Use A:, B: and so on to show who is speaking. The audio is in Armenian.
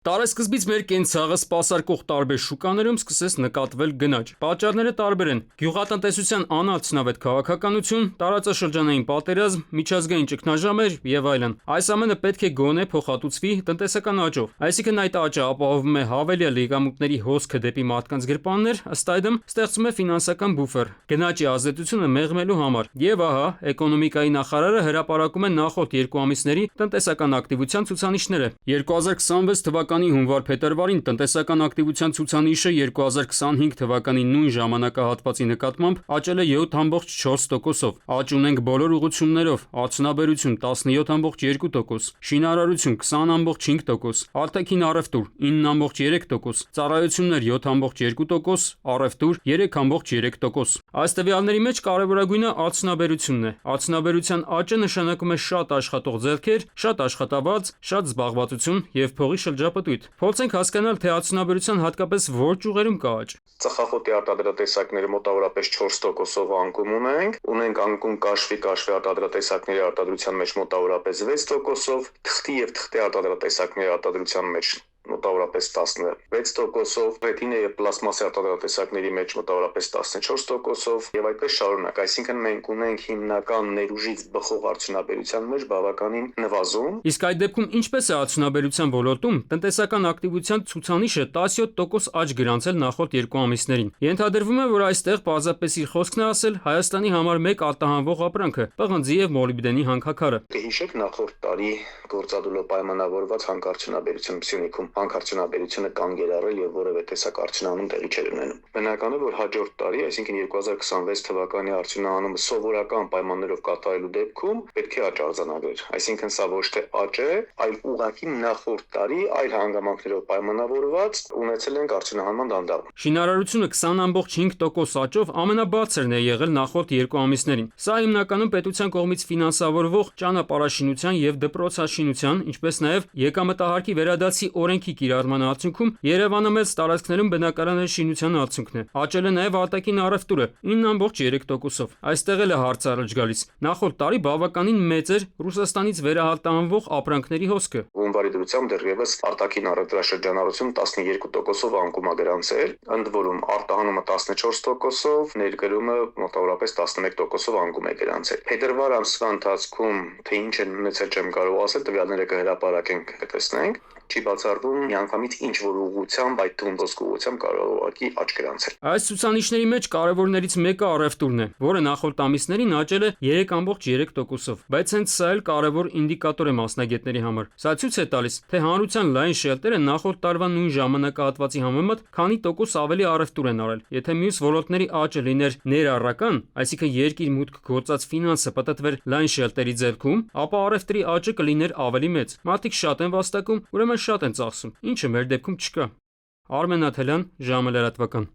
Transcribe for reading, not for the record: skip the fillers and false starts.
A: Տարեսկզբից մեր կենցաղը սպասարկող տարբեր շուկաներում սկսեց նկատվել գնաճ։ Պատճառները տարբեր են՝ գյուղատնտեսության անարդյունավետ քաղաքականություն, տարածաշրջանային պատերազմ, միջազգային ճգնաժամեր եւ այլն։ Այս ամենը պետք է գոնե փոխհատուցվի տնտեսական աճով, այսինքն այդ աճը ապահովում է հավելյալ եկամուտների հոսքը դեպի մարդկանց գրպաններ, ըստ այդմ ստեղծում է ֆինանսական բուֆեր գնաճի ազդեցությունը մեղմելու համար։ Եվ ահա, էկոնոմիկայի նախարարը հրապարակում է նախորդ 2 ամիսների տնտեսական ակտիվության ցուցանիշները։ 2026 թվականի հունվար-փետրվարին տնտեսական ակտիվության ցուցանիշը 2025 թվականի նույն ժամանակահատվածի նկատմամբ աճել է 7.4%-ով։ Աճ ունենք բոլոր ուղղություններով՝ արդյունաբերություն 17.2%, շինարարություն 20.5%, արտաքին առևտուր 9.3%, ծառայություններ 7.2%, առևտուր 3.3%։ Այս տվյալների մեջ կարևորագույնը արդյունաբերությունն է։ Արդյունաբերության աճը նշանակում է շատ աշխատող ձեռքեր, շատ աշխատավարձ, շատ զբաղվածություն եւ փողի շրջապտույտ։ Փորձենք հասկանալ, թե արդյունաբերության հատկապես որ ճյուղերում կա աճ։
B: Ծխախոտի արտադրատեսակները մոտավորապես 4%-ով անկում ունենք անկում կաշվի արտադրատեսակների արտադրության մեջ մոտավորապես 6%-ով, թղթի եւ թղթի արտադրատեսակների արտադրության մեջ մոտավորապես 16%-ով, ռետինա եւ պլաստմասի արտադրատեսակների մեջ մոտավորապես 14%-ով եւ այդպես շարունակ, այսինքն մենք ունենք հիմնական ներուժից բխող արդյունաբերության մեջ բավականին նվազում։
A: Իսկ այդ դեպքում ինչպես է արդյունաբերության ոլորտում տնտեսական ակտիվության ցուցանիշը 17% աճ գրանցել նախորդ 2 ամիսներին։ Ենթադրվում է, որ այստեղ պարզապես իր խոսքն է ասել Հայաստանի համար մեկ արտահանվող ապրանքը՝ պղնձի եւ մոլիբդենի հանքաքարը։
B: Հիշեք նախորդ տարի գործադուլով պայմանավորված հանքարդյունաբերության Սյունիքում հանքարդյունաբերությունը կանգ էր առել եւ որևէ տեսակ արդյունահանում տեղի չէր ունենում։ Բնական է, որ հաջորդ տարի, այսինքն 2026 թվականի արդյունահանումը սովորական պայմաններով կատարելու դեպքում պետք է աճ արձանագրեր։ Այսինքն սա ոչ թե աճ է, այլ ուղղակի նախորդ տարի այլ հանգամանքներով պայմանավորված ունեցել ենք արդյունահանման դանդաղ։
A: Շինարարությունը 20.5% աճով ամենաբարձրն է եղել նախորդ 2 ամիսներին։ Սա հիմնականում պետության կողմից ֆինանսավորվող ճանապարհաշինության եւ դպրոցաշինության, ինչպես նաեւ եկամտահարկի վերադարձի օրենքի կիրառման արդյունքում Երևանը մեծ տարածքներում բնակարանների շինության արդյունքն է։ Աճել է նաեւ արտաքին առևտուրը 9.3%-ով։ Այստեղ էլ է հարց առաջ գալիս։ Նախորդ տարի բավականին մեծ էր Ռուսաստանից վերահրատարակվող ապրանքների հոսքը։
B: Հունվարի դրությամբ դեռևս արտաքին առևտրաշրջանառություն 12%-ով անկում է գրանցել, ընդ որում արտահանումը 14%-ով, ներկրումը մոտավորապես 11%-ով անկում է գրանցել։ Փետրվար ամսվա ընթացքում թե ինչ են ունեցել չեմ կարող ասել, տվյալները կհրապարակենք, կտեսնենք։ Չի բացառվում միանգամից ինչ որ ուղղությամբ, այդ թվում ոսկու ուղղությամբ կարող ուղղակի աճ գրանցել։
A: Այս ցուցանիշների մեջ կարևորներից մեկը առևտուրն է, որը նախորդ ամիսներին աճել է 3.3%-ով, բայց հենց սա էլ կարևոր ինդիկատոր է մասնագետների համար։ Սա ցույց է տալիս, թե հանրության լայն շերտերը նախորդ տարվա նույն ժամանակահատվածի համեմատ քանի տոկոս ավելի առևտուր են արել։ Եթե մյուս ոլորտների աճը լիներ ներառական, այսինքն երկիր մուտք գործած ֆինանսը պատտվեր լայն շերտերի ձեռքում, ապա առևտրի աճը կլիներ ավելի մեծ։ Մարդիկ շատ են վաստակում, ուրեմն շատ են ծախսում, ինչը մեր դեպքում չկա։ Արմեն Աթելյան, ժամը լրատվական։